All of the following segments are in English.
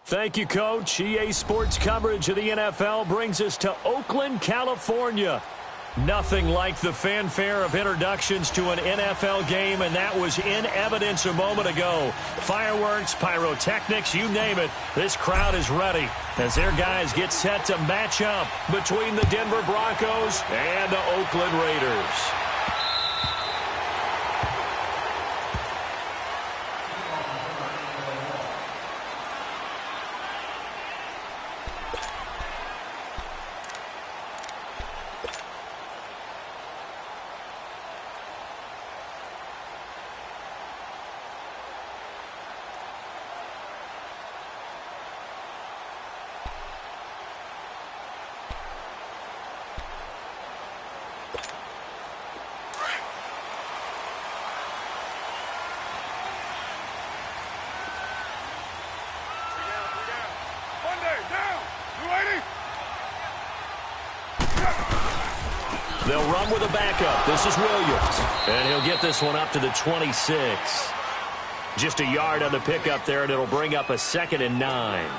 Thank you, Coach. EA Sports coverage of the NFL brings us to Oakland, California. Nothing like the fanfare of introductions to an NFL game, and that was in evidence a moment ago. Fireworks, pyrotechnics, you name it. This crowd is ready as their guys get set to match up between the Denver Broncos and the Oakland Raiders. They'll run with a backup. This is Williams. And he'll get this one up to the 26. Just a yard on the pickup there, and it'll bring up a 2nd and 9.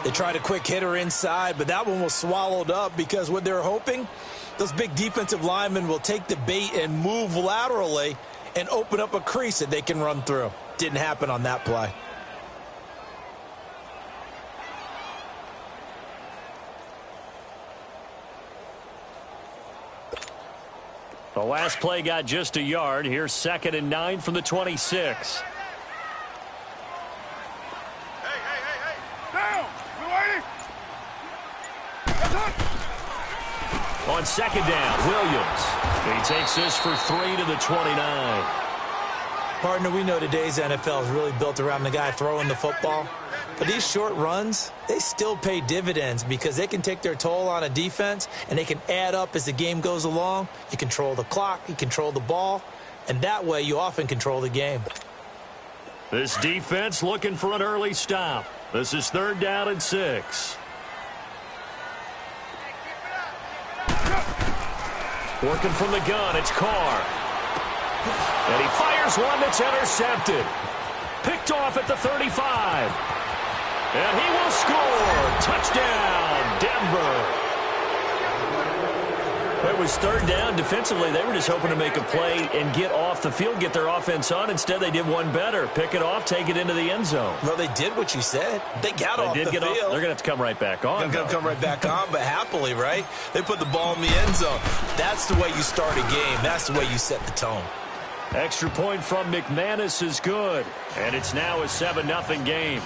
They tried a quick hitter inside, but that one was swallowed up because what they're hoping, those big defensive linemen will take the bait and move laterally and open up a crease that they can run through. Didn't happen on that play. The last play got just a yard. Here's 2nd and 9 from the 26. Hey. Down! On 2nd down, Williams. He takes this for 3 to the 29. Partner, we know today's NFL is really built around the guy throwing the football. But these short runs, they still pay dividends because they can take their toll on a defense and they can add up as the game goes along. You control the clock, you control the ball, and that way you often control the game. This defense looking for an early stop. This is 3rd down and 6. Working from the gun, it's Carr. And he fires one that's intercepted. Picked off at the 35. And he will score. Touchdown, Denver. It was 3rd down. Defensively, they were just hoping to make a play and get off the field, get their offense on. Instead, they did one better. Pick it off, take it into the end zone. Well, they did what you said. They got off the field. They're going to have to come right back on. They're going to come right back on, but happily, right? They put the ball in the end zone. That's the way you start a game. That's the way you set the tone. Extra point from McManus is good. And it's now a 7-0 game.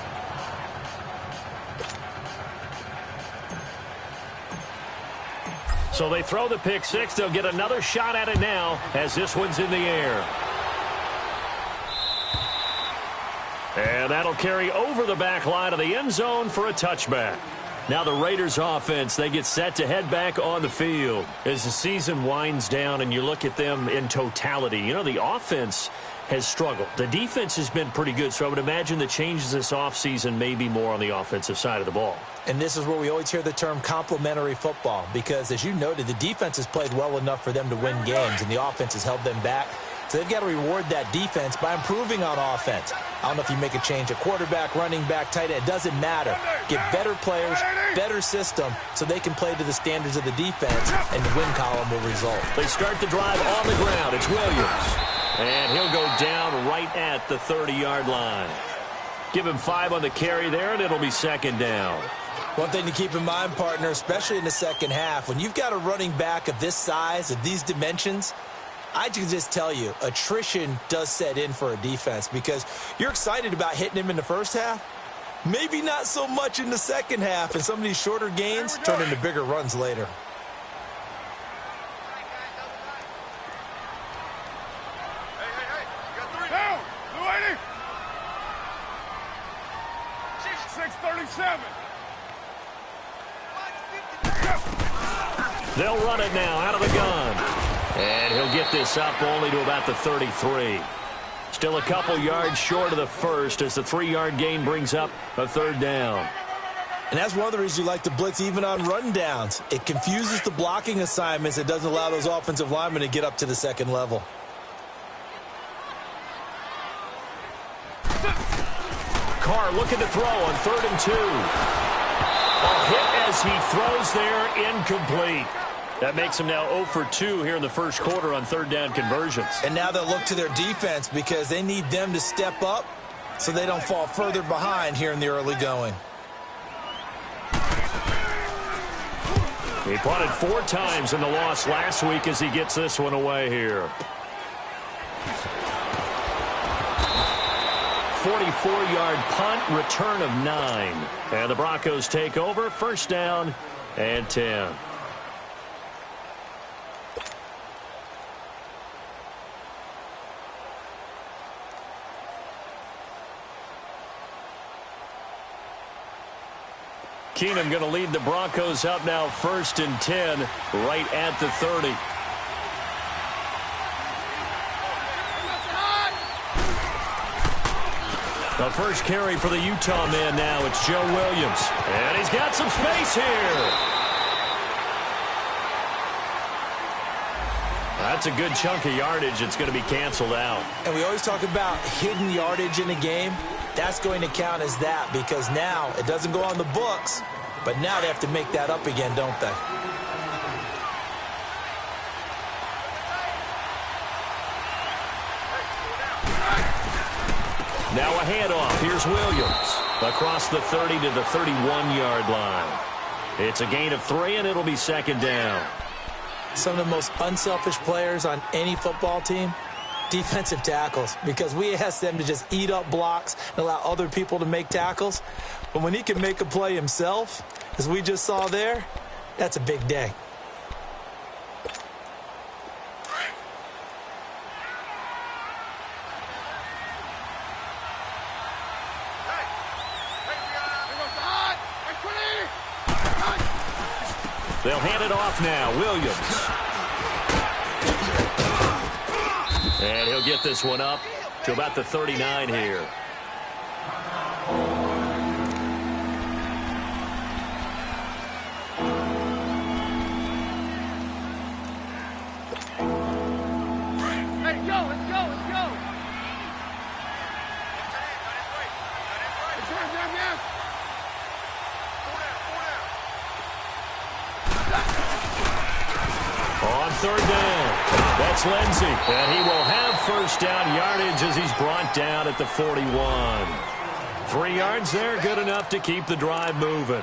So they throw the pick six. They'll get another shot at it now as this one's in the air. And that'll carry over the back line of the end zone for a touchback. Now the Raiders offense, they get set to head back on the field. As the season winds down and you look at them in totality, you know, the offense has struggled. The defense has been pretty good, so I would imagine the changes this offseason may be more on the offensive side of the ball. And this is where we always hear the term complementary football because, as you noted, the defense has played well enough for them to win games, and the offense has held them back. So they've got to reward that defense by improving on offense. I don't know if you make a change at quarterback, running back, tight end. It doesn't matter. Get better players, better system, so they can play to the standards of the defense, and the win column will result. They start the drive on the ground. It's Williams. And he'll go down right at the 30-yard line. Give him 5 on the carry there, and it'll be 2nd down. One thing to keep in mind, partner, especially in the second half, when you've got a running back of this size, of these dimensions, I can just tell you, attrition does set in for a defense because you're excited about hitting him in the first half. Maybe not so much in the second half, and some of these shorter gains turn into bigger runs later. Down! 280! 637! They'll run it now out of the gun. And he'll get this up only to about the 33. Still a couple yards short of the first as the 3-yard gain brings up a 3rd down. And that's one of the reasons you like to blitz even on run downs. It confuses the blocking assignments. It doesn't allow those offensive linemen to get up to the second level. Carr looking to throw on 3rd and 2. A hit as he throws there, incomplete. That makes him now 0 for 2 here in the first quarter on 3rd down conversions. And now they'll look to their defense because they need them to step up so they don't fall further behind here in the early going. He punted 4 times in the loss last week as he gets this one away here. 44-yard punt, return of 9. And the Broncos take over, 1st down and 10. Keenum going to lead the Broncos up now 1st and 10 right at the 30. The first carry for the Utah man now. It's Joe Williams. And he's got some space here. That's a good chunk of yardage. It's going to be canceled out. And we always talk about hidden yardage in the game. That's going to count as that because now it doesn't go on the books, but now they have to make that up again, don't they? Now a handoff. Here's Williams across the 30 to the 31-yard line. It's a gain of 3, and it'll be 2nd down. Some of the most unselfish players on any football team, defensive tackles, because we ask them to just eat up blocks and allow other people to make tackles. But when he can make a play himself, as we just saw there, that's a big day. They'll hand it off now. Williams. And he'll get this one up to about the 39 here. On 3rd down, that's Lindsey, and he will have 1st down yardage as he's brought down at the 41. 3 yards there, good enough to keep the drive moving.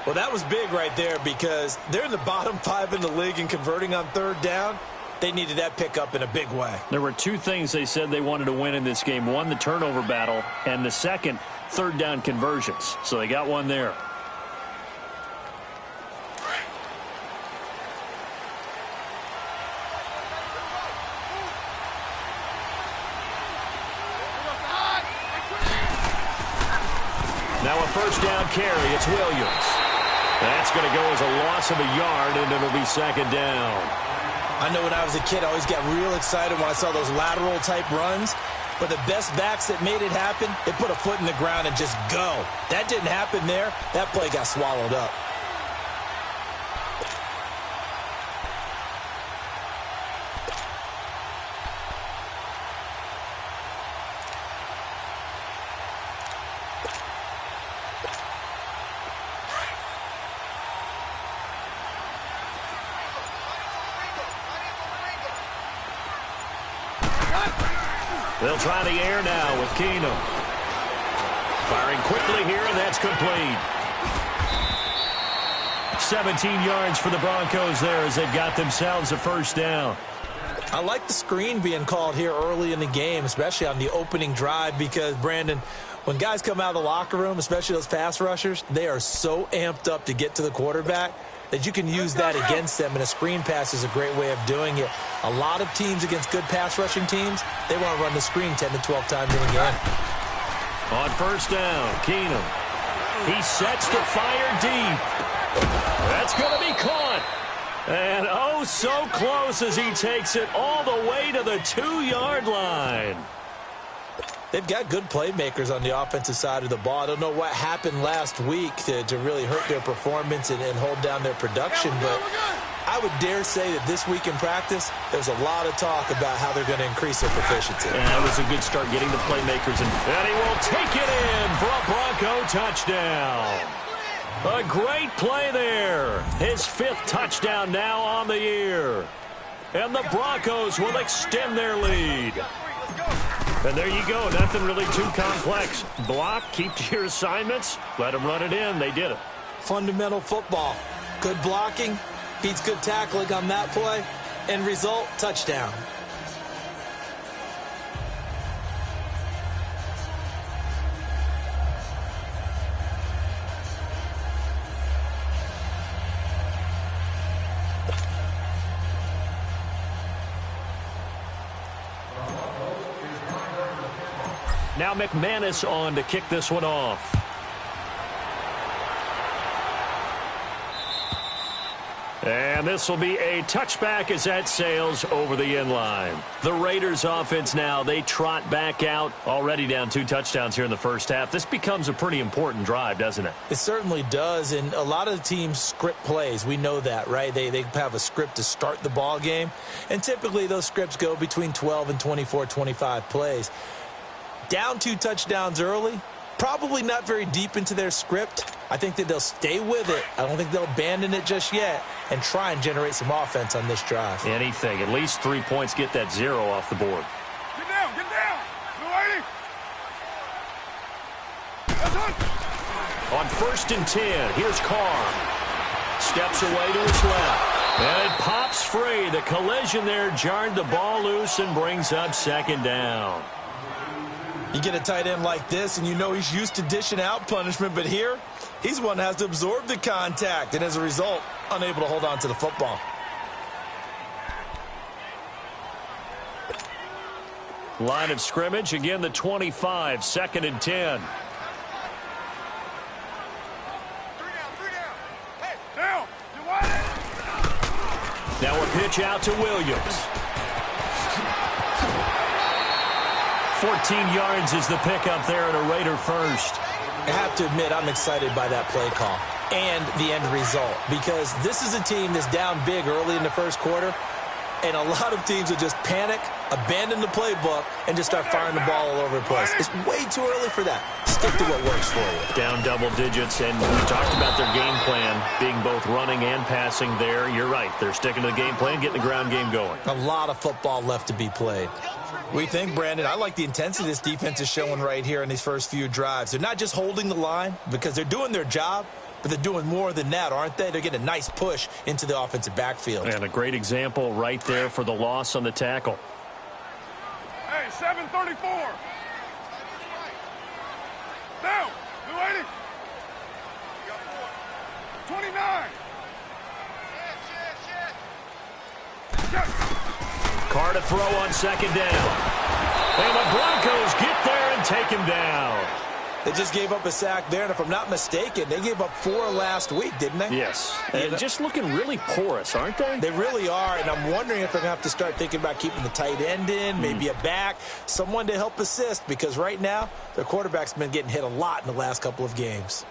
Well, that was big right there because they're in the bottom 5 in the league in converting on 3rd down. They needed that pickup in a big way. There were 2 things they said they wanted to win in this game. One, the turnover battle, and the second, 3rd down conversions. So they got one there. Now a 1st down carry. It's Williams. That's going to go as a loss of a yard, and it'll be 2nd down. I know when I was a kid, I always got real excited when I saw those lateral-type runs. But the best backs that made it happen, they put a foot in the ground and just go. That didn't happen there. That play got swallowed up. They'll try the air now with Keenum. Firing quickly here, and that's complete. 17 yards for the Broncos there as they've got themselves a 1st down. I like the screen being called here early in the game, especially on the opening drive, because, Brandon, when guys come out of the locker room, especially those pass rushers, they are so amped up to get to the quarterback that you can use that against them, and a screen pass is a great way of doing it. A lot of teams against good pass rushing teams, they want to run the screen 10 to 12 times in a game. On 1st down, Keenum. He sets to fire deep. That's going to be caught. And oh, so close as he takes it all the way to the 2-yard line. They've got good playmakers on the offensive side of the ball. I don't know what happened last week to really hurt their performance and hold down their production, but I would dare say that this week in practice, there's a lot of talk about how they're going to increase their proficiency. And that was a good start getting the playmakers in. And he will take it in for a Bronco touchdown. A great play there. His 5th touchdown now on the year. And the Broncos will extend their lead. And there you go. Nothing really too complex. Block, keep to your assignments, let them run it in. They did it. Fundamental football. Good blocking, beats good tackling on that play. End result, touchdown. Now McManus on to kick this one off. And this will be a touchback as that sails over the end line. The Raiders offense now, they trot back out, already down 2 touchdowns here in the first half. This becomes a pretty important drive, doesn't it? It certainly does, and a lot of the teams script plays. We know that, right? They have a script to start the ball game, and typically those scripts go between 12 and 24, 25 plays. Down 2 touchdowns early, probably not very deep into their script. I think that they'll stay with it. I don't think they'll abandon it just yet and try and generate some offense on this drive. Anything. At least 3 points, get that 0 off the board. Get down, get down. That's it. On 1st and 10, here's Carr. Steps away to his left. And it pops free. The collision there jarred the ball loose and brings up 2nd down. You get a tight end like this, and you know he's used to dishing out punishment, but here, he's one that has to absorb the contact, and as a result, unable to hold on to the football. Line of scrimmage, again the 25, 2nd and 10. 3 down, 3 down. Hey, down. You want it? Now a pitch out to Williams. 14 yards is the pickup there and a Raider first. I have to admit, I'm excited by that play call and the end result, because this is a team that's down big early in the first quarter, and a lot of teams will just panic, abandon the playbook, and just start firing the ball all over the place. It's way too early for that. Stick to what works for you. Down double digits, and we talked about their game plan being both running and passing there. You're right. They're sticking to the game plan, getting the ground game going. A lot of football left to be played. We think, Brandon, I like the intensity this defense is showing right here in these first few drives. They're not just holding the line because they're doing their job, but they're doing more than that, aren't they? They're getting a nice push into the offensive backfield. And a great example right there for the loss on the tackle. Hey, 734. Down. 280. 29. Carr to throw on 2nd down. And the Broncos get there and take him down. They just gave up a sack there, and if I'm not mistaken, they gave up 4 last week, didn't they? Yes. And just looking really porous, aren't they? They really are, and I'm wondering if they're going to have to start thinking about keeping the tight end in, maybe a back, someone to help assist, because right now their quarterback's been getting hit a lot in the last couple of games.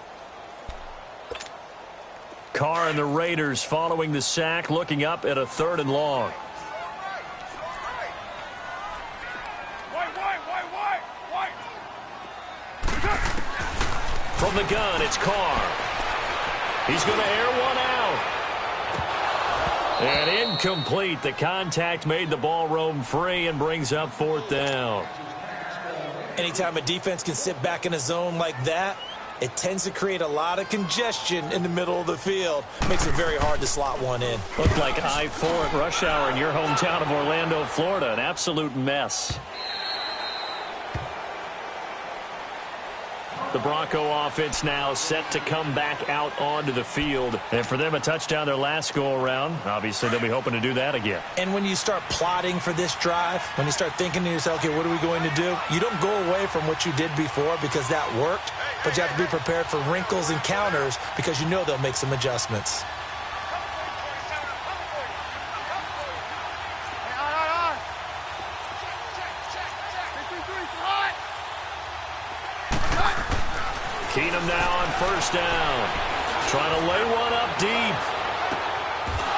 Carr and the Raiders following the sack, looking up at a 3rd and long. From the gun, it's Carr. He's going to air one out. And incomplete. The contact made the ball roam free and brings up 4th down. Anytime a defense can sit back in a zone like that, it tends to create a lot of congestion in the middle of the field. Makes it very hard to slot one in. Looked like I-4 at rush hour in your hometown of Orlando, Florida. An absolute mess. The Bronco offense now set to come back out onto the field. And for them, a touchdown their last go-around. Obviously, they'll be hoping to do that again. And when you start plotting for this drive, when you start thinking to yourself, okay, what are we going to do? You don't go away from what you did before because that worked, but you have to be prepared for wrinkles and counters because you know they'll make some adjustments. Keenum now on 1st down. Trying to lay one up deep.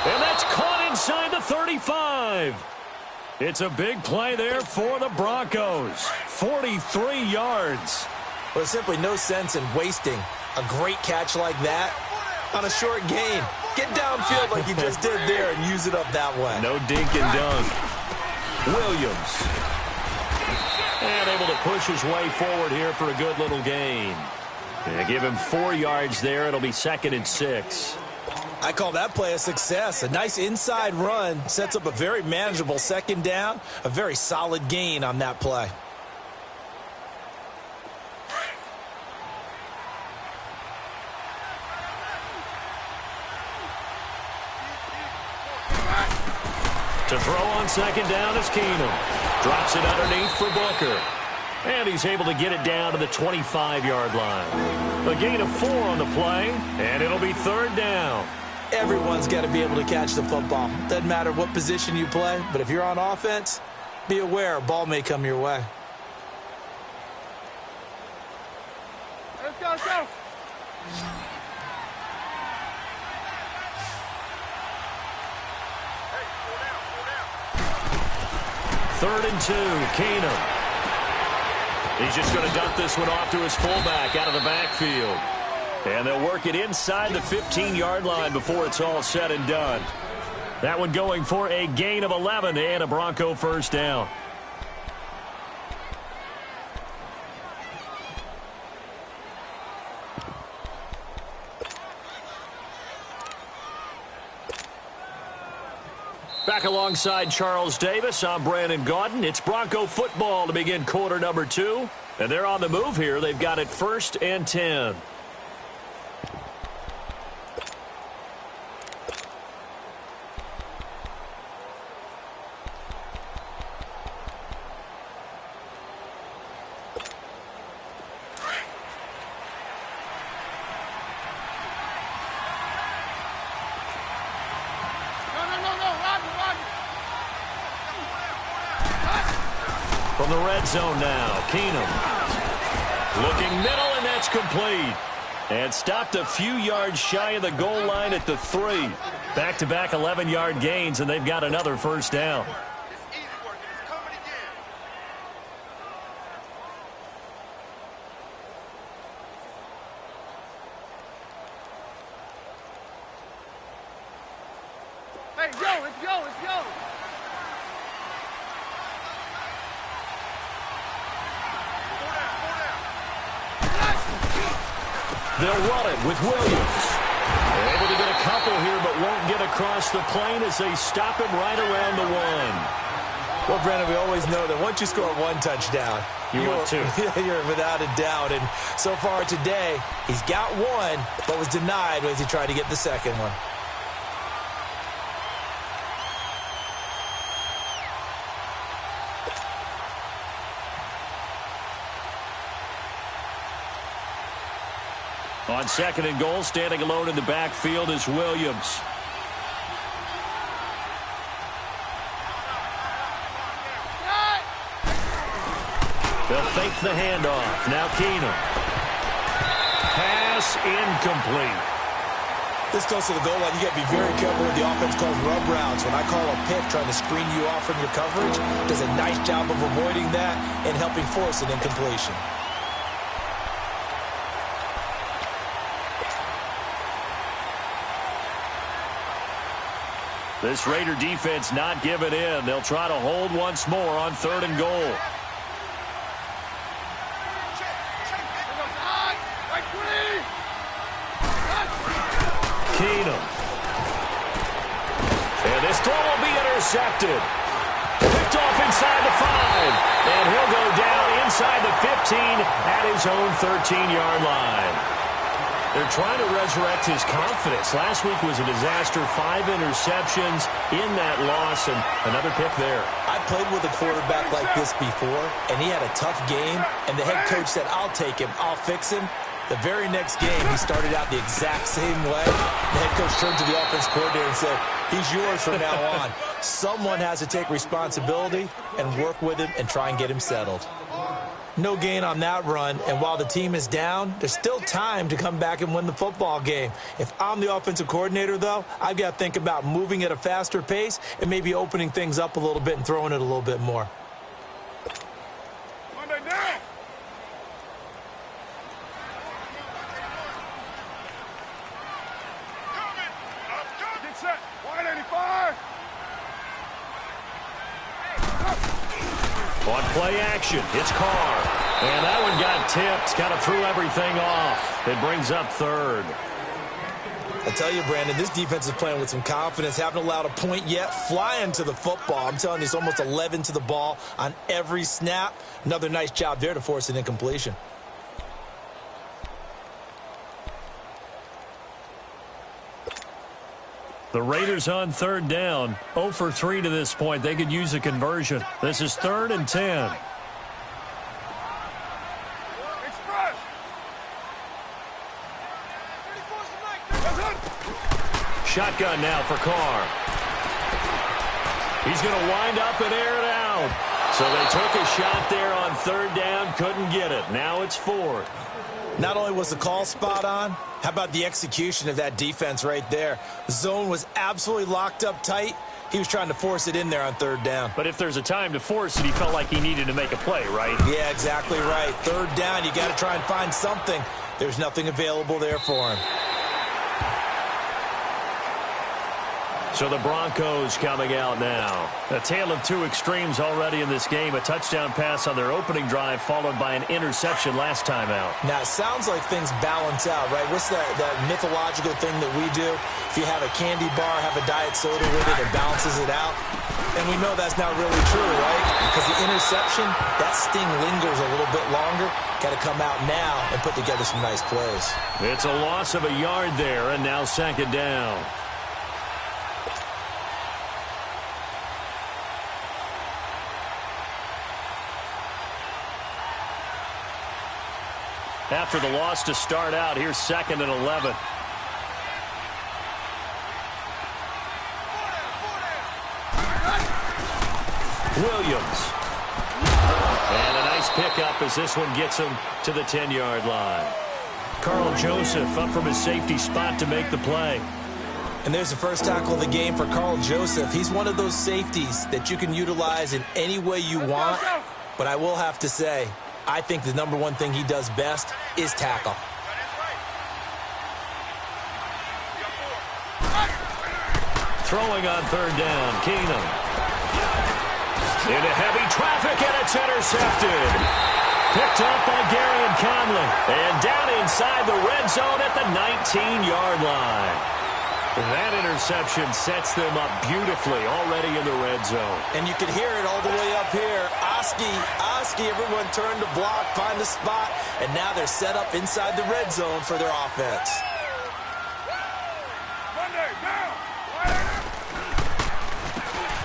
And that's caught inside the 35. It's a big play there for the Broncos. 43 yards. Well, there's simply no sense in wasting a great catch like that on a short gain. Get downfield like you just did there and use it up that way. No dink and dunk. Williams. And able to push his way forward here for a good little gain. And give him 4 yards there. It'll be 2nd and 6. I call that play a success. A nice inside run sets up a very manageable 2nd down. A very solid gain on that play. To throw on 2nd down is Keenum. Drops it underneath for Booker. And he's able to get it down to the 25-yard line. A gain of 4 on the play, and it'll be 3rd down. Everyone's got to be able to catch the football. Doesn't matter what position you play, but if you're on offense, be aware a ball may come your way. Let's go, let's go. Third and 2, Keenum. He's just going to dump this one off to his fullback out of the backfield. And they'll work it inside the 15-yard line before it's all said and done. That one going for a gain of 11 and a Bronco first down. Back alongside Charles Davis, I'm Brandon Gaudin. It's Bronco football to begin quarter number 2. And they're on the move here. They've got it 1st and 10. From the red zone now, Keenum. Looking middle, and that's complete. And stopped a few yards shy of the goal line at the 3. Back-to-back 11-yard gains, and they've got another first down. Hey, go, let's go, let's go. They'll run it with Williams. They're able to get a couple here, but won't get across the plane as they stop him right around the 1. Well, Brandon, we always know that once you score 1 touchdown, want 2. You're without a doubt. And so far today, he's got 1, but was denied as he tried to get the 2nd one. On 2nd and goal, standing alone in the backfield is Williams. They'll fake the handoff. Now Keenum. Pass incomplete. This close to the goal line, you got to be very careful with the offense called rub routes. When I call a pick trying to screen you off from your coverage, does a nice job of avoiding that and helping force an incompletion. This Raider defense not giving in. They'll try to hold once more on 3rd and goal. Keenum. And this throw will be intercepted. Picked off inside the 5. And he'll go down inside the 15 at his own 13-yard line. They're trying to resurrect his confidence. Last week was a disaster. 5 interceptions in that loss, and another pick there. I played with a quarterback like this before, and he had a tough game, and the head coach said, I'll take him, I'll fix him. The very next game, he started out the exact same way. The head coach turned to the offense coordinator and said, he's yours from now on. Someone has to take responsibility and work with him and try and get him settled. No gain on that run, and while the team is down, there's still time to come back and win the football game. If I'm the offensive coordinator, though, I've got to think about moving at a faster pace and maybe opening things up a little bit and throwing it a little bit more. On play action, it's Carr. And that one got tipped, kind of threw everything off. It brings up third. I tell you, Brandon, this defense is playing with some confidence. Haven't allowed a point yet. Flying to the football. I'm telling you, it's almost 11 to the ball on every snap. Another nice job there to force an incompletion. The Raiders on third down. 0 for 3 to this point. They could use a conversion. This is 3rd and 10. Shotgun now for Carr. He's going to wind up and air it out. So they took a shot there on 3rd down. Couldn't get it. Now it's 4th. Not only was the call spot on, how about the execution of that defense right there? The zone was absolutely locked up tight. He was trying to force it in there on 3rd down. But if there's a time to force it, he felt like he needed to make a play, right? Yeah, exactly right. 3rd down, you got to try and find something. There's nothing available there for him. So the Broncos coming out now. A tale of two extremes already in this game. A touchdown pass on their opening drive followed by an interception last time out. Now, it sounds like things balance out, right? What's that mythological thing that we do? If you have a candy bar, have a diet soda with it, it balances it out. And we know that's not really true, right? Because the interception, that sting lingers a little bit longer. Got to come out now and put together some nice plays. It's a loss of a yard there, and now 2nd down. After the loss to start out, here's 2nd and 11. Williams. And a nice pickup as this one gets him to the 10-yard line. Carl Joseph up from his safety spot to make the play. And there's the first tackle of the game for Carl Joseph. He's one of those safeties that you can utilize in any way you want. But I will have to say, I think the number one thing he does best is tackle. Throwing on 3rd down, Keenum. Into heavy traffic, and it's intercepted. Picked up by Gary and Conley. And down inside the red zone at the 19-yard line. That interception sets them up beautifully already in the red zone. And you can hear it all the way up here. Oski, everyone turned to block, find a spot, and now they're set up inside the red zone for their offense.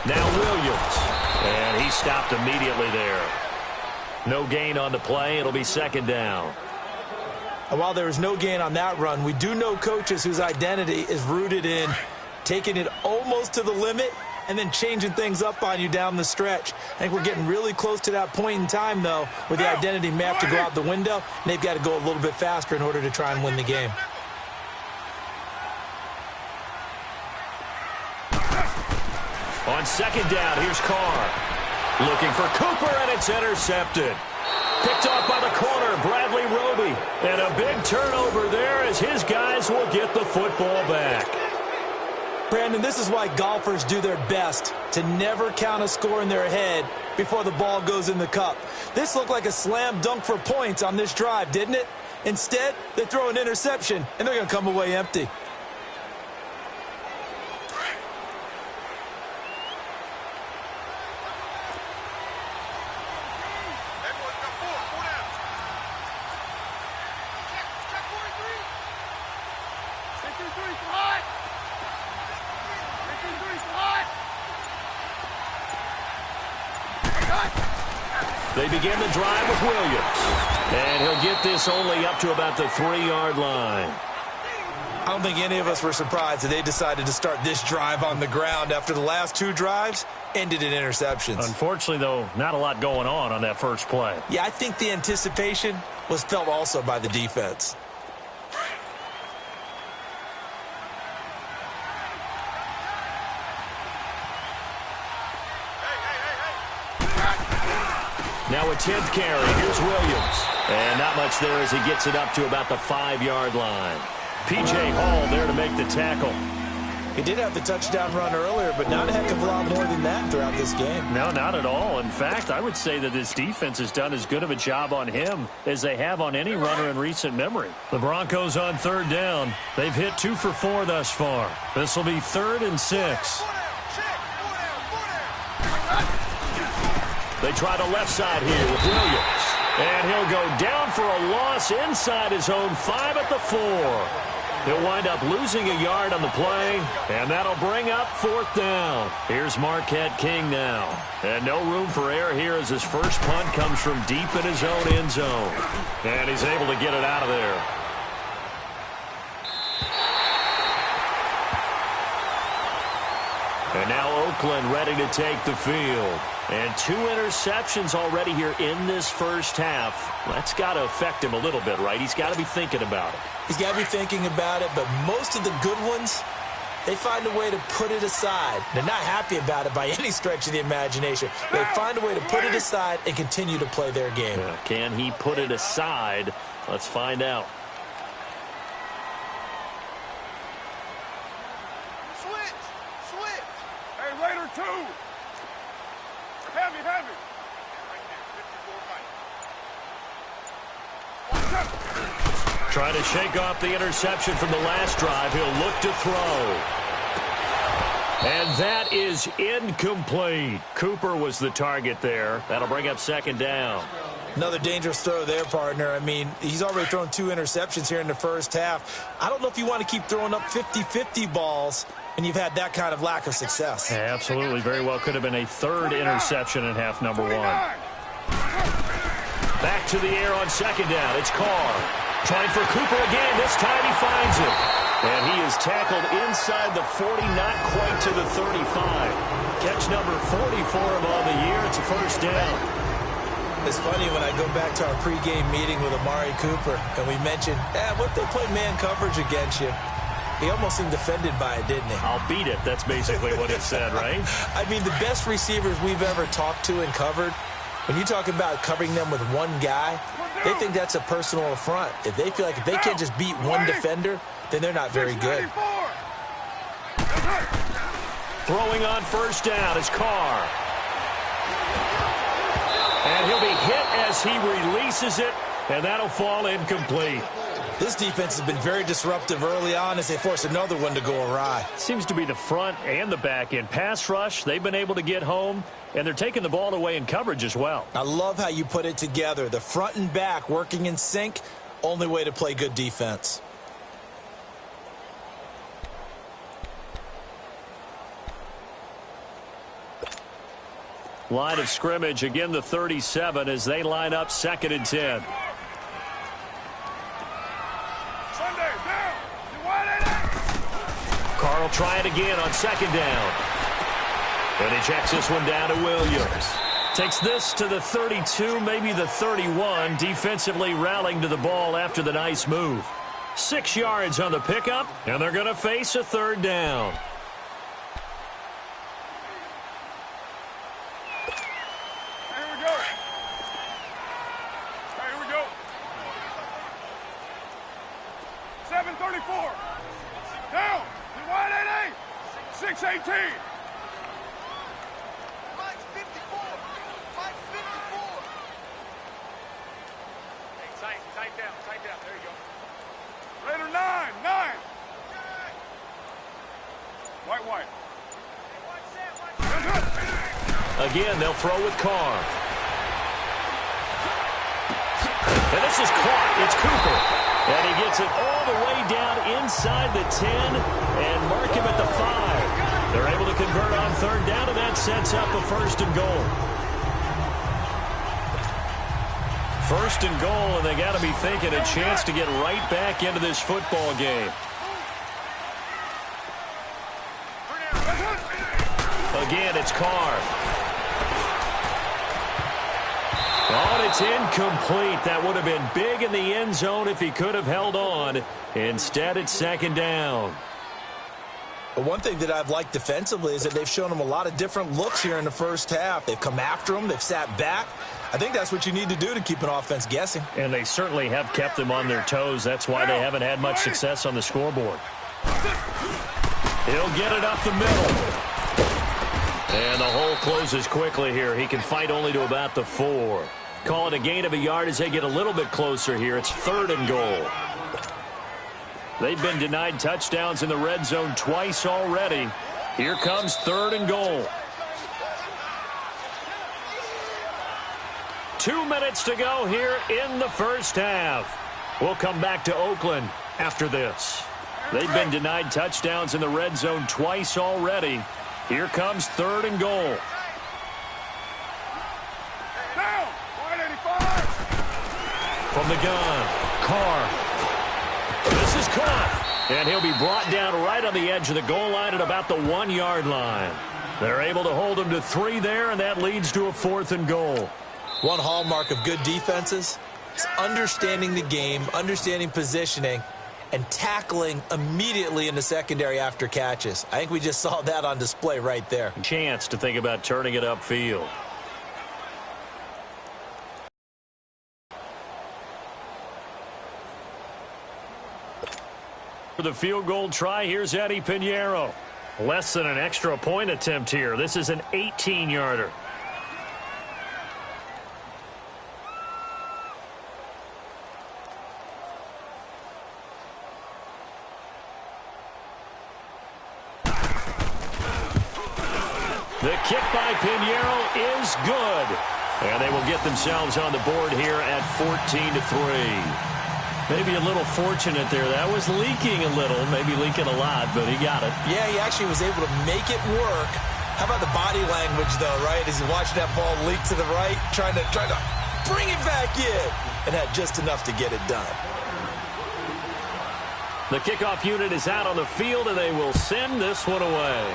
Now Williams, and he stopped immediately there. No gain on the play. It'll be 2nd down. And while there was no gain on that run, we do know coaches whose identity is rooted in taking it almost to the limit and then changing things up on you down the stretch. I think we're getting really close to that point in time, though, where the identity may have to go out the window, and they've got to go a little bit faster in order to try and win the game. On 2nd down, here's Carr. Looking for Cooper, and it's intercepted. Picked off by the corner, Bradley Roby. And a big turnover there as his guys will get the football back. Brandon, this is why golfers do their best to never count a score in their head before the ball goes in the cup. This looked like a slam dunk for points on this drive, didn't it? Instead, they throw an interception, and they're going to come away empty. They begin the drive with Williams. And he'll get this only up to about the 3-yard line. I don't think any of us were surprised that they decided to start this drive on the ground after the last two drives ended in interceptions. Unfortunately, though, not a lot going on that first play. Yeah, I think the anticipation was felt also by the defense. Now a 10th carry. Here's Williams. And not much there as he gets it up to about the 5-yard line. P.J. Hall there to make the tackle. He did have the touchdown run earlier, but not a heck of a lot more than that throughout this game. No, not at all. In fact, I would say that this defense has done as good of a job on him as they have on any runner in recent memory. The Broncos on 3rd down. They've hit 2 for 4 thus far. This will be 3rd and 6. They try the left side here with Williams. And he'll go down for a loss inside his own 5 at the 4. He'll wind up losing a yard on the play, and that'll bring up 4th down. Here's Marquette King now. And no room for error here as his first punt comes from deep in his own end zone. And he's able to get it out of there. And now Oakland ready to take the field. And 2 interceptions already here in this first half. That's got to affect him a little bit, right? He's got to be thinking about it. He's got to be thinking about it, but most of the good ones, they find a way to put it aside. They're not happy about it by any stretch of the imagination. They find a way to put it aside and continue to play their game. Yeah, can he put it aside? Let's find out. Switch. Hey, Raider 2. Heavy. Trying to shake off the interception from the last drive. He'll look to throw. And that is incomplete. Cooper was the target there. That'll bring up 2nd down. Another dangerous throw there, partner. I mean, he's already thrown 2 interceptions here in the first half. I don't know if you want to keep throwing up 50-50 balls and you've had that kind of lack of success. Yeah, absolutely. Very well could have been a 3rd interception in half number 1. Back to the air on 2nd down. It's Carr. Trying for Cooper again. This time he finds it. And he is tackled inside the 40, not quite to the 35. Catch number 40 for him on the year. It's a 1st down. It's funny when I go back to our pregame meeting with Amari Cooper and we mentioned, what if they play man coverage against you? He almost seemed offended by it, didn't he? I'll beat it. That's basically what he said, right? I mean, the best receivers we've ever talked to and covered, when you talk about covering them with one guy, they think that's a personal affront. If they feel like if they can't just beat one defender, then they're not very good. Throwing on 1st down is Carr. And he'll be hit as he releases it, and that'll fall incomplete. This defense has been very disruptive early on as they force another one to go awry. Seems to be the front and the back end. Pass rush, they've been able to get home, and they're taking the ball away in coverage as well. I love how you put it together. The front and back working in sync, only way to play good defense. Line of scrimmage, again the 37 as they line up 2nd and 10. Carr will try it again on 2nd down. And he checks this one down to Williams. Takes this to the 32, maybe the 31, defensively rallying to the ball after the nice move. 6 yards on the pickup, and they're going to face a 3rd down. Here we go. 7:34. Down. Wide 8-8. 6:18. Mike's 54. Mike's 54. Hey, tight down. There you go. Raider 9. White. Again, they'll throw with Carr. And this is caught. It's Cooper. And he gets it all the way down inside the 10 and mark him at the 5. They're able to convert on 3rd down, and that sets up a 1st and goal. 1st and goal, and they got to be thinking a chance to get right back into this football game. again. It's Carr. Oh, and it's incomplete. That would have been big in the end zone if he could have held on. Instead, it's second down. But one thing that I've liked defensively is that they've shown him a lot of different looks here in the first half. They've come after him. They've sat back. I think that's what you need to do to keep an offense guessing. And they certainly have kept them on their toes. That's why they haven't had much success on the scoreboard. He'll get it up the middle. And the hole closes quickly here. He can fight only to about the 4. Call it a gain of a yard as they get a little bit closer here. It's 3rd and goal. They've been denied touchdowns in the red zone twice already. Here comes 3rd and goal. 2 minutes to go here in the first half. We'll come back to Oakland after this. They've been denied touchdowns in the red zone twice already. Here comes 3rd and goal. Down, 185. From the gun, Carr. This is caught. And he'll be brought down right on the edge of the goal line at about the 1-yard line. They're able to hold him to 3 there, and that leads to a 4th and goal. One hallmark of good defenses is understanding the game, understanding positioning, and tackling immediately in the secondary after catches. I think we just saw that on display right there. Chance to think about turning it upfield. For the field goal try, here's Eddie Pinheiro. Less than an extra point attempt here. This is an 18-yarder. The kick by Pinheiro is good. And they will get themselves on the board here at 14-3. Maybe a little fortunate there. That was leaking a little, maybe leaking a lot, but he got it. Yeah, he actually was able to make it work. How about the body language, though, right? As he watched that ball leak to the right, trying to bring it back in, and had just enough to get it done. The kickoff unit is out on the field, and they will send this one away.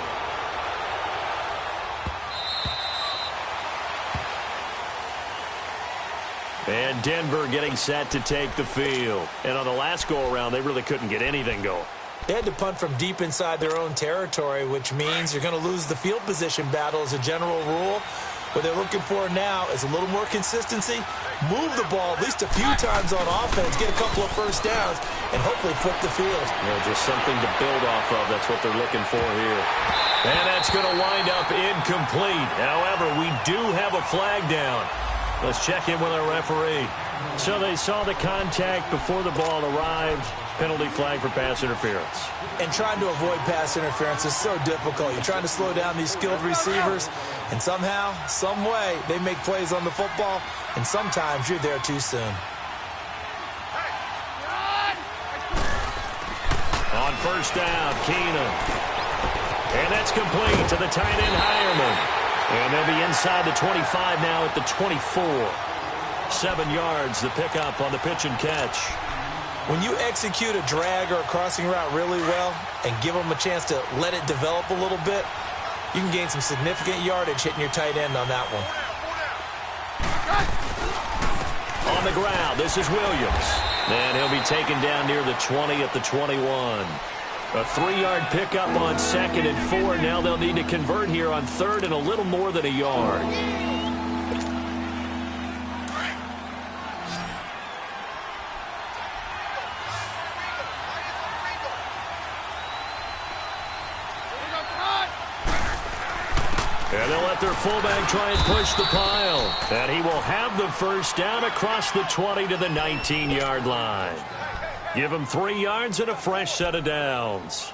And Denver getting set to take the field. And on the last go-around, they really couldn't get anything going. They had to punt from deep inside their own territory, which means you're going to lose the field position battle as a general rule. What they're looking for now is a little more consistency, move the ball at least a few times on offense, get a couple of first downs, and hopefully flip the field. Yeah, just something to build off of. That's what they're looking for here. And that's going to wind up incomplete. However, we do have a flag down. Let's check in with our referee. So they saw the contact before the ball arrived. Penalty flag for pass interference. And trying to avoid pass interference is so difficult. You're trying to slow down these skilled receivers, and somehow, some way, they make plays on the football, and sometimes you're there too soon. On first down, Keenum. And that's complete to the tight end, Hireman. And they'll be inside the 25 now at the 24. 7 yards, the pickup on the pitch and catch. When you execute a drag or a crossing route really well and give them a chance to let it develop a little bit, you can gain some significant yardage hitting your tight end on that one. On the ground, this is Williams. And he'll be taken down near the 20 at the 21. A 3-yard pickup on 2nd and 4. Now they'll need to convert here on 3rd and a little more than a yard. And they'll let their fullback try and push the pile. And he will have the first down across the 20 to the 19-yard line. Give him 3 yards and a fresh set of downs.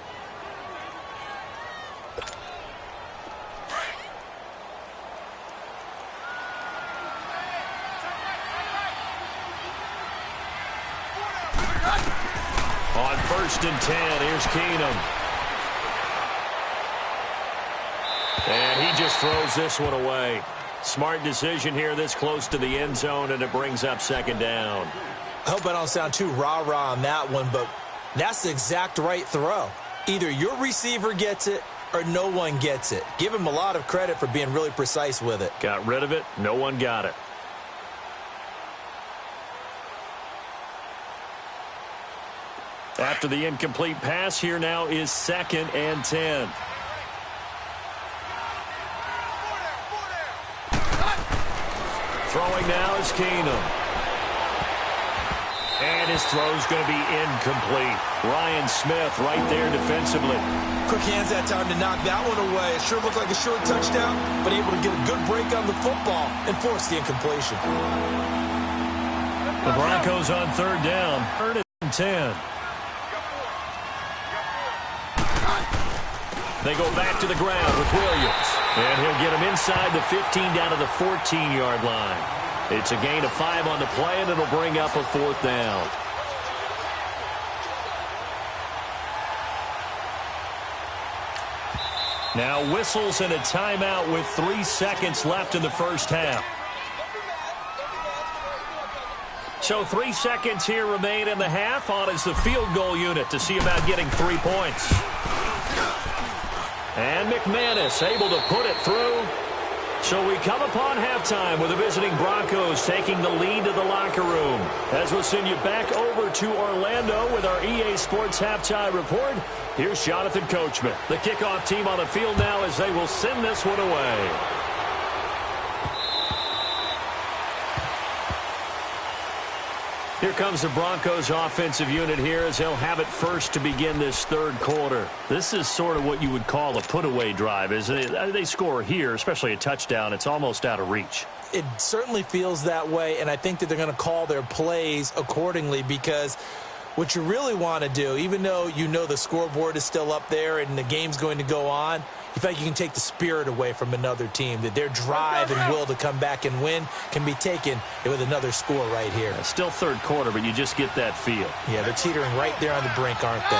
On 1st and 10, here's Keenum. And he just throws this one away. Smart decision here this close to the end zone, and it brings up 2nd down. I hope I don't sound too rah-rah on that one, but that's the exact right throw. Either your receiver gets it or no one gets it. Give him a lot of credit for being really precise with it. Got rid of it. No one got it. After the incomplete pass, here now is 2nd and 10. Throwing now is Keenum. And his throw's going to be incomplete. Ryan Smith right there defensively. Quick hands that time to knock that one away. It sure looked like a short touchdown, but able to get a good break on the football and force the incompletion. The Broncos on 3rd down. 3rd and 10. They go back to the ground with Williams. And he'll get him inside the 15 down to the 14-yard line. It's a gain of 5 on the play, and it'll bring up a 4th down. Now whistles and a timeout with 3 seconds left in the first half. So 3 seconds here remain in the half. On is the field goal unit to see about getting 3 points. And McManus able to put it through. So we come upon halftime with the visiting Broncos taking the lead to the locker room. As we'll send you back over to Orlando with our EA Sports Halftime Report, here's Jonathan Coachman. The kickoff team on the field now as they will send this one away. Here comes the Broncos offensive unit here as they'll have it first to begin this 3rd quarter. This is sort of what you would call a put-away drive, isn't it? They score here, especially a touchdown. It's almost out of reach. It certainly feels that way, and I think that they're going to call their plays accordingly because what you really want to do, even though you know the scoreboard is still up there and the game's going to go on, you feel like you can take the spirit away from another team, that their drive and will to come back and win can be taken with another score right here. It's still 3rd quarter, but you just get that feel. Yeah, they're teetering right there on the brink, aren't they?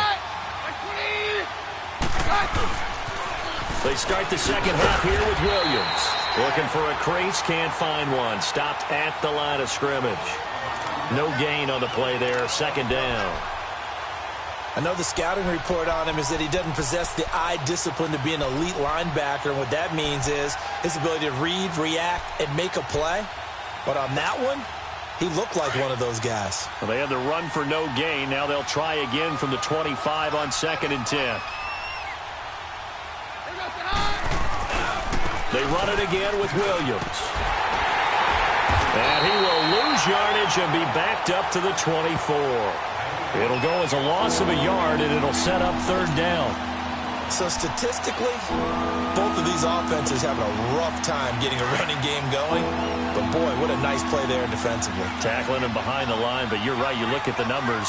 They start the second half here with Williams. Looking for a crease, can't find one. Stopped at the line of scrimmage. No gain on the play there, 2nd down. I know the scouting report on him is that he doesn't possess the eye discipline to be an elite linebacker. And what that means is his ability to read, react, and make a play. But on that one, he looked like one of those guys. Well, they had the run for no gain. Now they'll try again from the 25 on 2nd and 10. They run it again with Williams. And he will lose yardage and be backed up to the 24. It'll go as a loss of a yard, and it'll set up 3rd down. So statistically, both of these offenses having a rough time getting a running game going. But, boy, what a nice play there defensively. Tackling him behind the line, but you're right. You look at the numbers.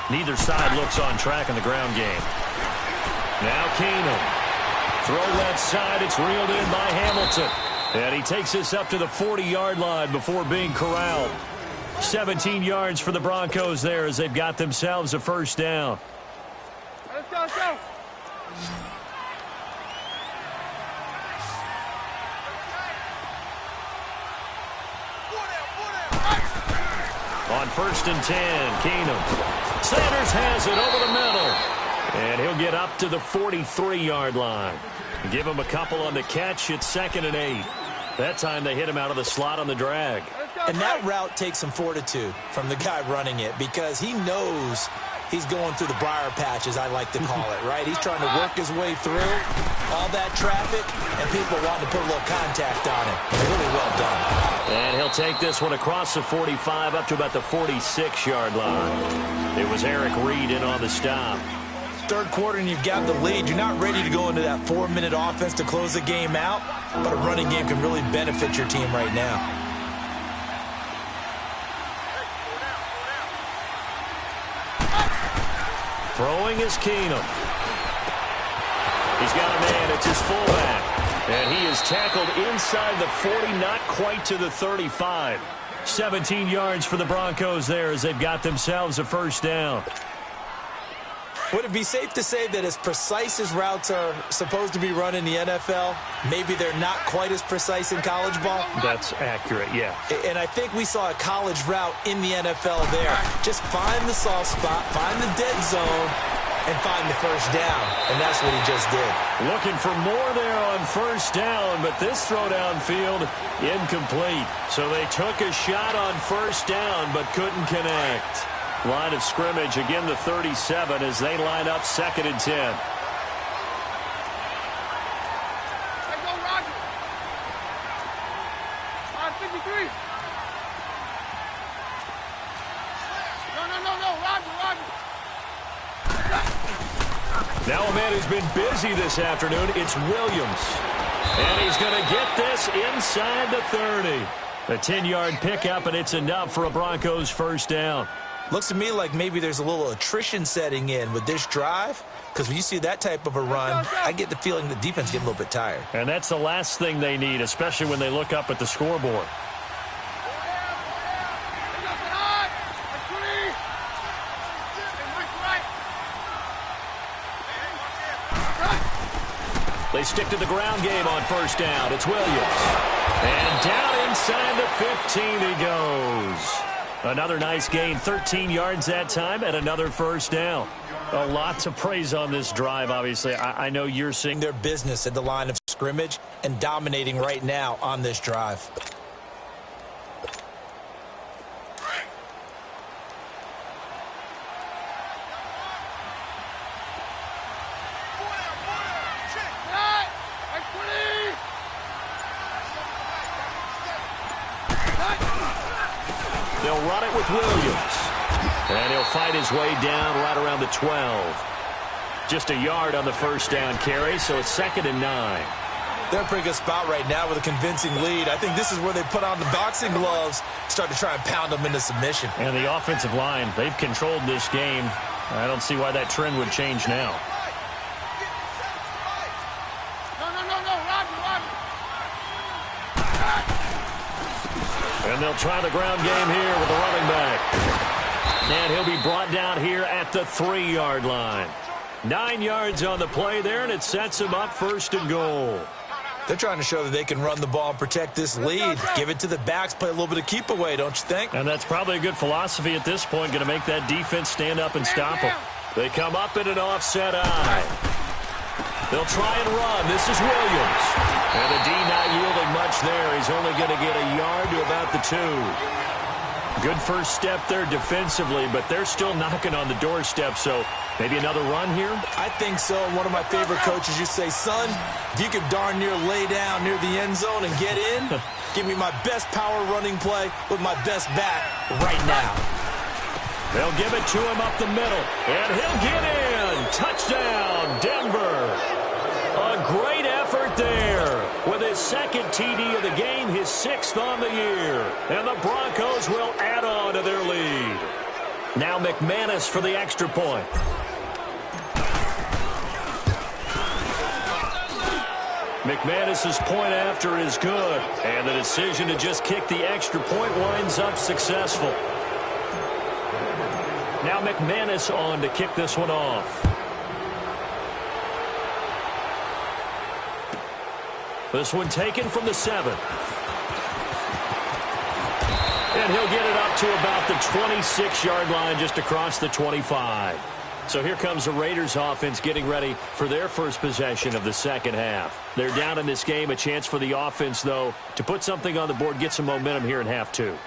Neither side looks on track in the ground game. Now Keenum. Throw left side. It's reeled in by Hamilton. And he takes this up to the 40-yard line before being corralled. 17 yards for the Broncos there as they've got themselves a 1st down. Let's go, let's go. On 1st and 10, Keenum. Sanders has it over the middle. And he'll get up to the 43-yard line. Give him a couple on the catch. It's 2nd and 8. That time they hit him out of the slot on the drag. And that route takes some fortitude from the guy running it because he knows he's going through the briar patch, as I like to call it, right? He's trying to work his way through all that traffic, and people want to put a little contact on it. Really well done. And he'll take this one across the 45 up to about the 46-yard line. It was Eric Reed in on the stop. 3rd quarter and you've got the lead. You're not ready to go into that 4-minute offense to close the game out, but a running game can really benefit your team right now. Throwing is Keenum. He's got a man. It's his fullback. And he is tackled inside the 40, not quite to the 35. 17 yards for the Broncos there as they've got themselves a 1st down. Would it be safe to say that as precise as routes are supposed to be run in the NFL, maybe they're not quite as precise in college ball? That's accurate, yeah. And I think we saw a college route in the NFL there. Just find the soft spot, find the dead zone, and find the first down, and that's what he just did. Looking for more there on first down, but this throw downfield incomplete. So they took a shot on first down, but couldn't connect. Line of scrimmage, again the 37 as they line up 2nd and 10. Now a man who's been busy this afternoon, it's Williams. And he's going to get this inside the 30. A 10-yard pickup, and it's enough for a Broncos first down. Looks to me like maybe there's a little attrition setting in with this drive, because when you see that type of a run, I get the feeling the defense get a little bit tired. And that's the last thing they need, especially when they look up at the scoreboard. They stick to the ground game on first down. It's Williams. And down inside the 15 he goes. Another nice gain, 13 yards that time, and another first down. A lot to praise on this drive, obviously. I know you're seeing their business at the line of scrimmage and dominating right now on this drive. They'll run it with Williams. And he'll fight his way down right around the 12. Just a yard on the first down carry, so it's 2nd and 9. They're in a pretty good spot right now with a convincing lead. I think this is where they put on the boxing gloves, start to try and pound them into submission. And the offensive line, they've controlled this game. I don't see why that trend would change now. And they'll try the ground game here with the running back. And he'll be brought down here at the 3-yard line. 9 yards on the play there, and it sets him up 1st and goal. They're trying to show that they can run the ball and protect this lead. Give it to the backs, play a little bit of keep away, don't you think? And that's probably a good philosophy at this point, going to make that defense stand up and stop them. They come up in an offset eye. They'll try and run. This is Williams. And the D not yielding much there. He's only going to get a yard to about the 2. Good first step there defensively, but they're still knocking on the doorstep, so maybe another run here? I think so. And one of my favorite coaches, you say, son, if you can darn near lay down near the end zone and get in, give me my best power running play with my best back right now. They'll give it to him up the middle, and he'll get in. Touchdown, Denver. A great effort there. With his 2nd TD of the game, his 6th on the year. And the Broncos will add on to their lead. Now McManus for the extra point. McManus's point after is good. And the decision to just kick the extra point winds up successful. Now McManus on to kick this one off. This one taken from the 7. And he'll get it up to about the 26-yard line, just across the 25. So here comes the Raiders offense getting ready for their first possession of the second half. They're down in this game. A chance for the offense, though, to put something on the board, get some momentum here in half 2.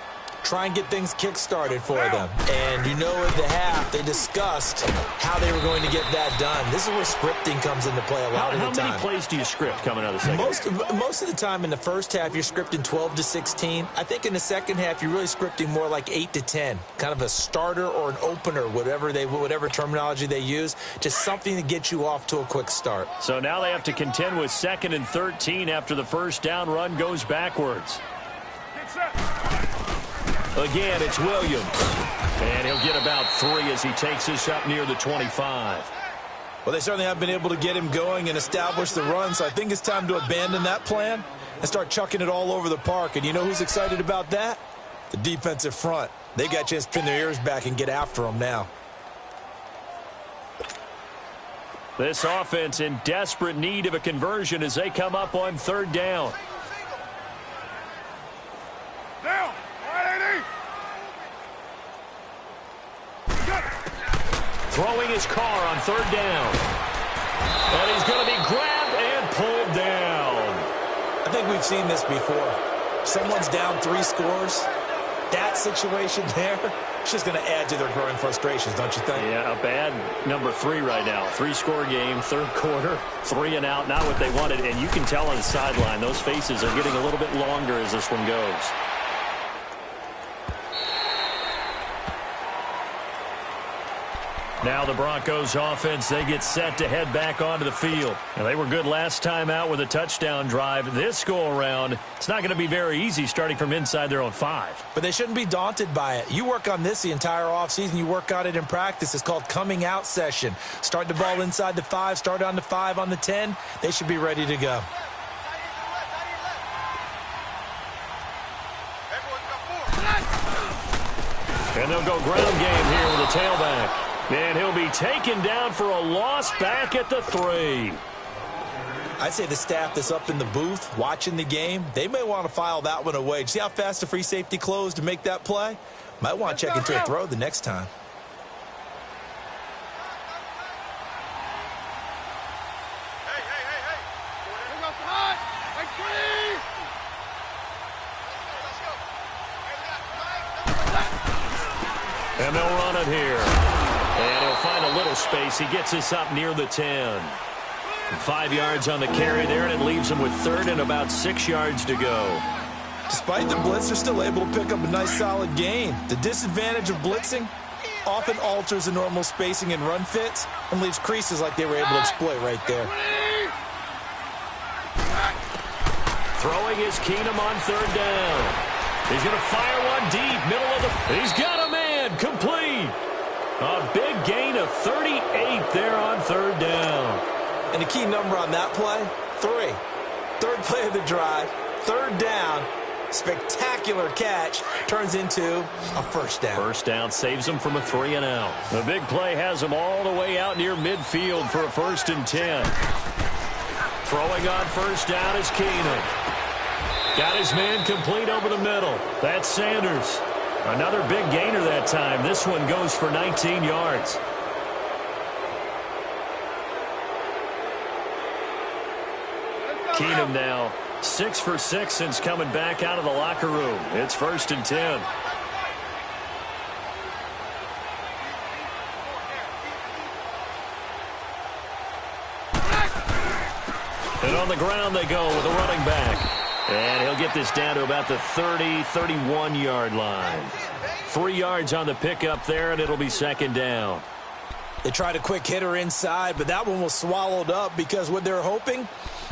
Try and get things kick-started for them. And you know at the half, they discussed how they were going to get that done. This is where scripting comes into play a lot of the time. How many plays do you script coming out of the second half? Most of the time in the first half, you're scripting 12 to 16. I think in the second half, you're really scripting more like 8 to 10. Kind of a starter or an opener, whatever terminology they use. Just something to get you off to a quick start. So now they have to contend with 2nd and 13 after the first down run goes backwards. Again, it's Williams. And he'll get about 3 as he takes this up near the 25. Well, they certainly have been able to get him going and establish the run, so I think it's time to abandon that plan and start chucking it all over the park. And you know who's excited about that? The defensive front. They got a chance to pin their ears back and get after them now. This offense in desperate need of a conversion as they come up on 3rd down. Down. Throwing his car on third down. And he's going to be grabbed and pulled down. I think we've seen this before. Someone's down 3 scores. That situation there, it's just going to add to their growing frustrations, don't you think? Yeah, a bad number 3 right now. 3-score game, third quarter, 3 and out, not what they wanted. And you can tell on the sideline, those faces are getting a little bit longer as this one goes. Now the Broncos offense, they get set to head back onto the field. And they were good last time out with a touchdown drive. This go-around, it's not going to be very easy starting from inside their own 5. But they shouldn't be daunted by it. You work on this the entire offseason. You work on it in practice. It's called coming out session. Start the ball inside the 5, start on the 5, on the 10. They should be ready to go. And they'll go ground game here with a tailback. And he'll be taken down for a loss back at the 3. I'd say the staff that's up in the booth watching the game, they may want to file that one away. See how fast the free safety closed to make that play? Might want to check into a throw the next time. And they'll run it here. And he'll find a little space. He gets us up near the 10. 5 yards on the carry there, and it leaves him with third and about 6 yards to go. Despite the blitz, they're still able to pick up a nice, solid gain. The disadvantage of blitzing often alters the normal spacing and run fits and leaves creases like they were able to exploit right there. Throwing is Keenum on third down. He's going to fire one deep, middle of the... He's got a man, complete. A big gain of 38 there on third down. And the key number on that play, 3. Third play of the drive, third down, spectacular catch, turns into a first down. First down saves him from a 3 and out. The big play has him all the way out near midfield for a 1st and 10. Throwing on first down is Keenum. Got his man complete over the middle. That's Sanders. Another big gainer that time. This one goes for 19 yards. Keenum now 6 for 6 since coming back out of the locker room. It's 1st and 10. And on the ground they go with a running back. And he'll get this down to about the 30, 31-yard line. 3 yards on the pickup there, and it'll be 2nd down. They tried a quick hitter inside, but that one was swallowed up because what they're hoping,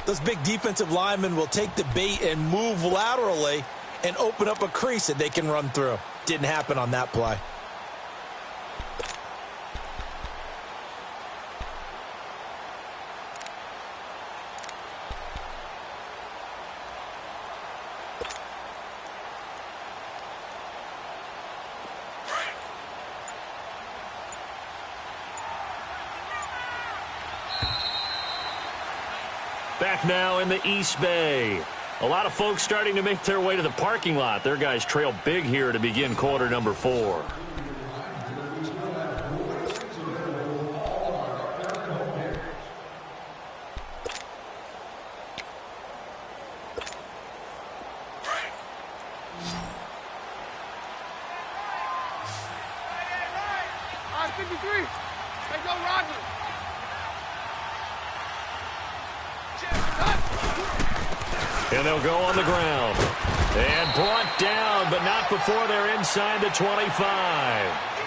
those big defensive linemen will take the bait and move laterally and open up a crease that they can run through. Didn't happen on that play. Back now in the East Bay. A lot of folks starting to make their way to the parking lot. Their guys trail big here to begin quarter number 4. And they'll go on the ground. And brought down, but not before they're inside the 25.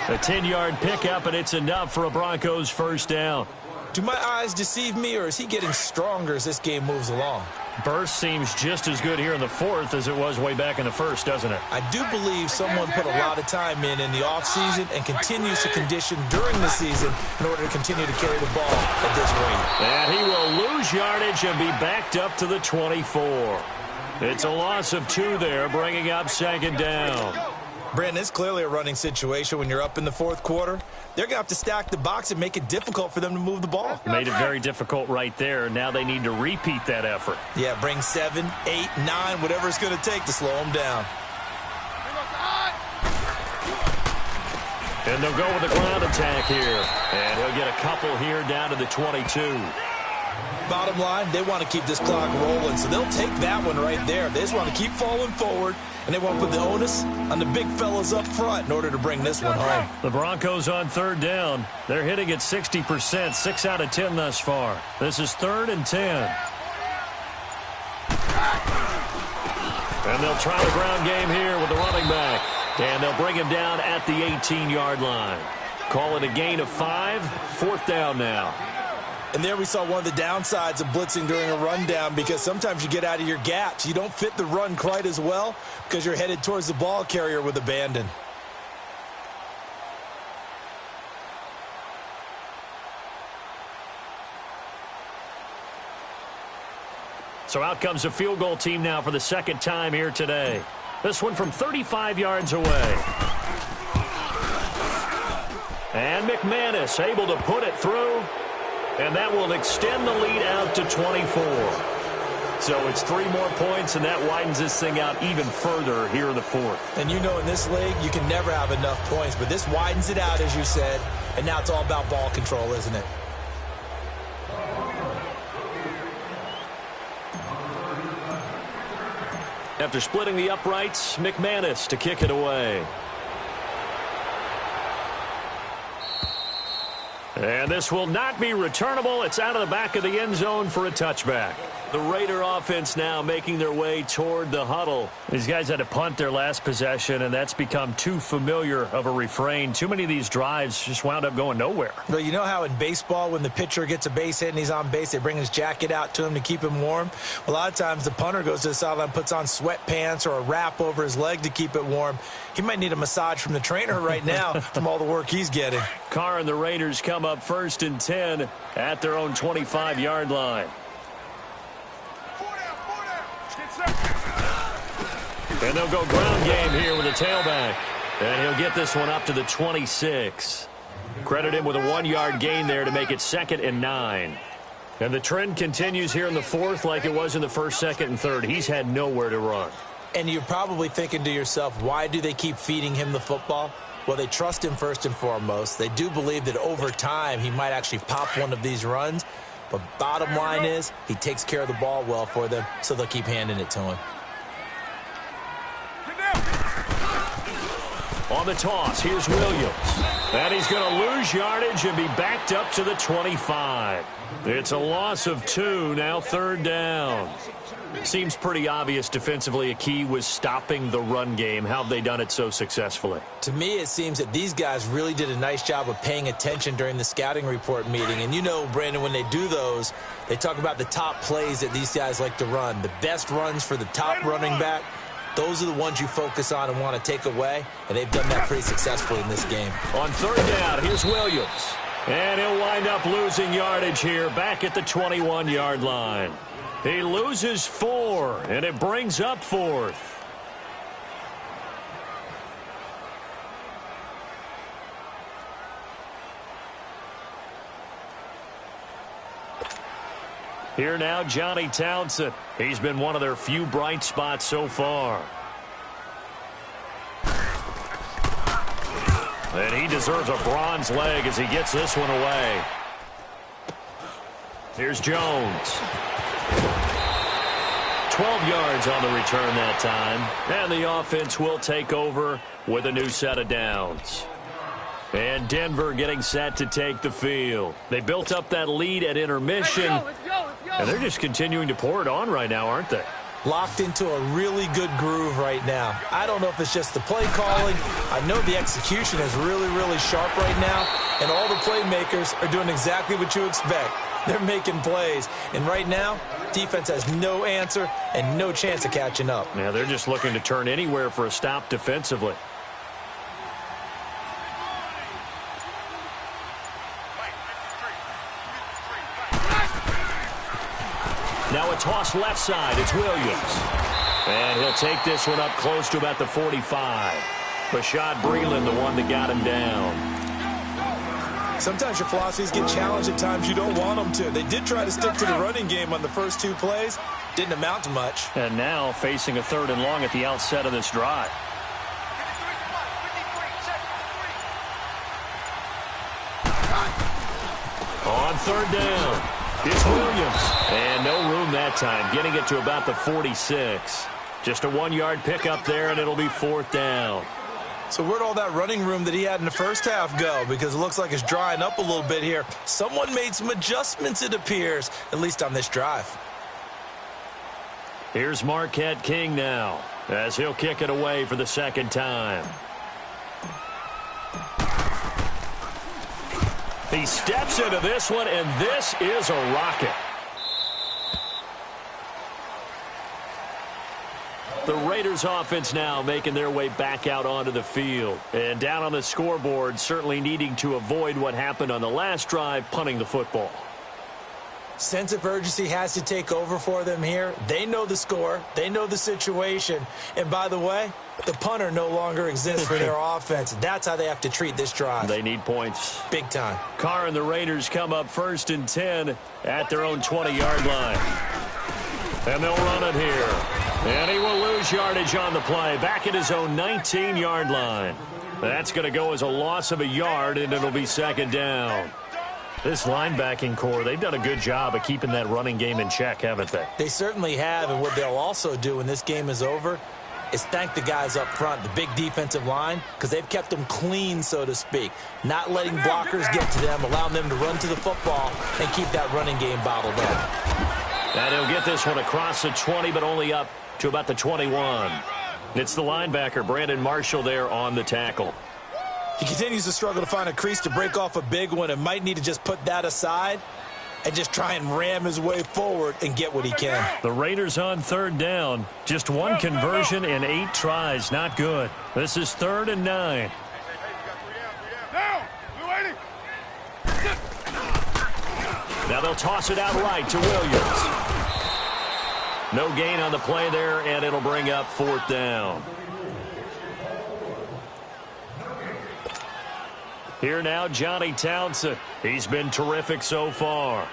A 10-yard pickup, and it's enough for a Broncos first down. Do my eyes deceive me, or is he getting stronger as this game moves along? Burst seems just as good here in the 4th as it was way back in the 1st, doesn't it? I do believe someone put a lot of time in the offseason and continues to condition during the season in order to continue to carry the ball at this rate. And he will lose yardage and be backed up to the 24. It's a loss of 2 there, bringing up 2nd down. Brandon, it's clearly a running situation when you're up in the 4th quarter. They're going to have to stack the box and make it difficult for them to move the ball. Made it very difficult right there. Now they need to repeat that effort. Yeah, bring 7, 8, 9, whatever it's going to take to slow them down. And they'll go with the ground attack here. And he'll get a couple here down to the 22. Bottom line, they want to keep this clock rolling, so they'll take that one right there. They just want to keep falling forward, and they want to put the onus on the big fellas up front in order to bring this one home. The Broncos on third down. They're hitting at 60%, 6 out of 10 thus far. This is 3rd and 10. And they'll try the ground game here with the running back. And they'll bring him down at the 18-yard line. Call it a gain of 5, 4th down now. And there we saw one of the downsides of blitzing during a rundown, because sometimes you get out of your gaps. You don't fit the run quite as well because you're headed towards the ball carrier with abandon. So out comes the field goal team now for the second time here today. This one from 35 yards away. And McManus able to put it through. And that will extend the lead out to 24. So it's 3 more points, and that widens this thing out even further here in the 4th. And you know, in this league, you can never have enough points, but this widens it out, as you said, and now it's all about ball control, isn't it? After splitting the uprights, McManus to kick it away. And this will not be returnable. It's out of the back of the end zone for a touchback. The Raider offense now making their way toward the huddle. These guys had to punt their last possession, and that's become too familiar of a refrain. Too many of these drives just wound up going nowhere. Well, you know how in baseball, when the pitcher gets a base hit and he's on base, they bring his jacket out to him to keep him warm? Well, a lot of times the punter goes to the sideline, puts on sweatpants or a wrap over his leg to keep it warm. He might need a massage from the trainer right now from all the work he's getting. Carr and the Raiders come up 1st and 10 at their own 25-yard line. And they'll go ground game here with a tailback. And he'll get this one up to the 26. Credit him with a 1-yard gain there to make it 2nd and 9. And the trend continues here in the 4th like it was in the 1st, 2nd, and 3rd. He's had nowhere to run. And you're probably thinking to yourself, why do they keep feeding him the football? Well, they trust him first and foremost. They do believe that over time he might actually pop one of these runs. But bottom line is he takes care of the ball well for them, so they'll keep handing it to him. On the toss, here's Williams. And he's going to lose yardage and be backed up to the 25. It's a loss of 2, now 3rd down. Seems pretty obvious defensively a key was stopping the run game. How have they done it so successfully? To me, it seems that these guys really did a nice job of paying attention during the scouting report meeting. And you know, Brandon, when they do those, they talk about the top plays that these guys like to run. The best runs for the top running back, those are the ones you focus on and want to take away. And they've done that pretty successfully in this game. On 3rd down, here's Williams. And he'll wind up losing yardage here back at the 21-yard line. He loses 4, and it brings up 4th. Here now, Johnny Townsend. He's been one of their few bright spots so far. And he deserves a bronze leg as he gets this one away. Here's Jones. 12 yards on the return that time. And the offense will take over with a new set of downs. And Denver getting set to take the field. They built up that lead at intermission. Let's go. And they're just continuing to pour it on right now, aren't they? Locked into a really good groove right now. I don't know if it's just the play calling. I know the execution is really, really sharp right now. And all the playmakers are doing exactly what you expect. They're making plays. And right now, defense has no answer and no chance of catching up. Yeah, they're just looking to turn anywhere for a stop defensively. Now a toss left side. It's Williams. And he'll take this one up close to about the 45. Bashad Breeland, the one that got him down. Sometimes your philosophies get challenged at times you don't want them to. They did try to stick to the running game on the first 2 plays. Didn't amount to much. And now facing a 3rd and long at the outset of this drive. On third down, it's Williams. And no room that time, getting it to about the 46. Just a 1-yard pickup there, and it'll be fourth down. So where'd all that running room that he had in the first half go? Because it looks like it's drying up a little bit here. Someone made some adjustments, it appears, at least on this drive. Here's Marquette King now, as he'll kick it away for the second time. He steps into this one, and this is a rocket. The Raiders offense now making their way back out onto the field. And down on the scoreboard, certainly needing to avoid what happened on the last drive, punting the football. Sense of urgency has to take over for them here. They know the score. They know the situation. And by the way, the punter no longer exists for their offense. That's how they have to treat this drive. They need points. Big time. Carr and the Raiders come up 1st and 10 at their own 20-yard line. And they'll run it here. And he will lose yardage on the play. Back at his own 19-yard line. That's going to go as a loss of a yard, and it'll be second down. This linebacking core, they've done a good job of keeping that running game in check, haven't they? They certainly have, and what they'll also do when this game is over is thank the guys up front, the big defensive line, because they've kept them clean, so to speak. Not letting blockers get to them, allowing them to run to the football and keep that running game bottled up. And he'll get this one across the 20, but only up to about the 21. It's the linebacker, Brandon Marshall, there on the tackle. He continues to struggle to find a crease to break off a big one and might need to just put that aside and just try and ram his way forward and get what he can. The Raiders on third down. Just one conversion in 8 tries. Not good. This is 3rd and 9. Now they'll toss it out right to Williams. No gain on the play there, and it'll bring up 4th down. Here now, Johnny Townsend. He's been terrific so far.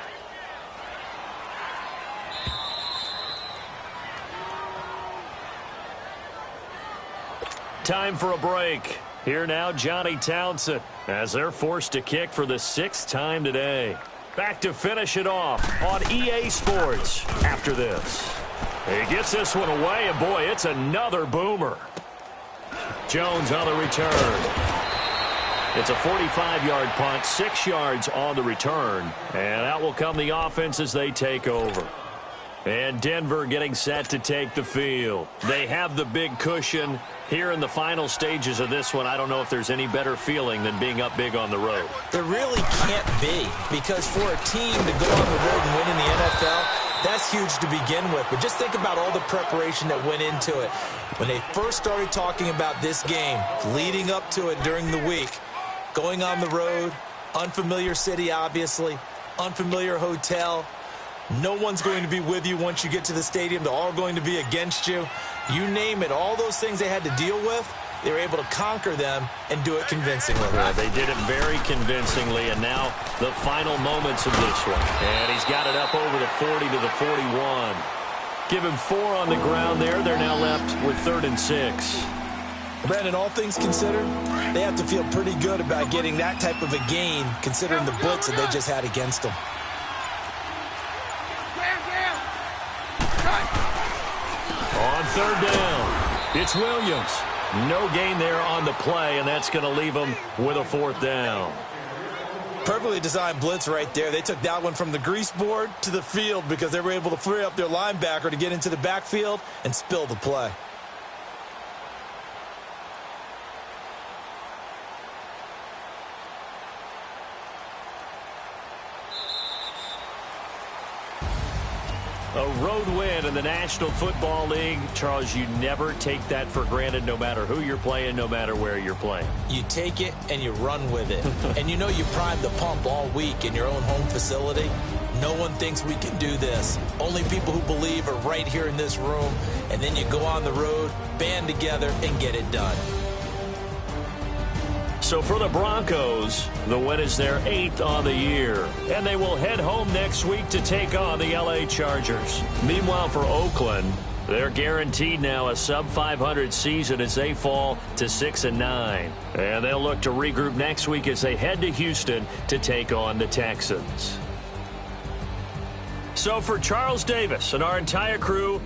Time for a break. Here now, Johnny Townsend, as they're forced to kick for the 6th time today. Back to finish it off on EA Sports after this. He gets this one away, and boy, it's another boomer. Jones on the return. It's a 45-yard punt, 6 yards on the return. And out will come the offense as they take over. And Denver getting set to take the field. They have the big cushion. Here in the final stages of this one, I don't know if there's any better feeling than being up big on the road. There really can't be, because for a team to go on the road and win in the NFL, that's huge to begin with. But just think about all the preparation that went into it. When they first started talking about this game, leading up to it during the week, going on the road, unfamiliar city, obviously, unfamiliar hotel. No one's going to be with you once you get to the stadium. They're all going to be against you. You name it, all those things they had to deal with, they were able to conquer them and do it convincingly. They did it very convincingly, and now the final moments of this one. And he's got it up over the 40 to the 41. Give him 4 on the ground there. They're now left with 3rd and 6. Brandon, all things considered, they have to feel pretty good about getting that type of a gain, considering the blitz that they just had against them. On 3rd down, it's Williams. No gain there on the play, and that's going to leave them with a 4th down. Perfectly designed blitz right there. They took that one from the grease board to the field because they were able to free up their linebacker to get into the backfield and spill the play. A road win in the National Football League. Charles, you never take that for granted no matter who you're playing, no matter where you're playing. You take it and you run with it. And you know you primed the pump all week in your own home facility. No one thinks we can do this. Only people who believe are right here in this room. And then you go on the road, band together, and get it done. So for the Broncos, the win is their 8th on the year. And they will head home next week to take on the LA Chargers. Meanwhile, for Oakland, they're guaranteed now a sub-500 season as they fall to 6-9. And they'll look to regroup next week as they head to Houston to take on the Texans. So for Charles Davis and our entire crew,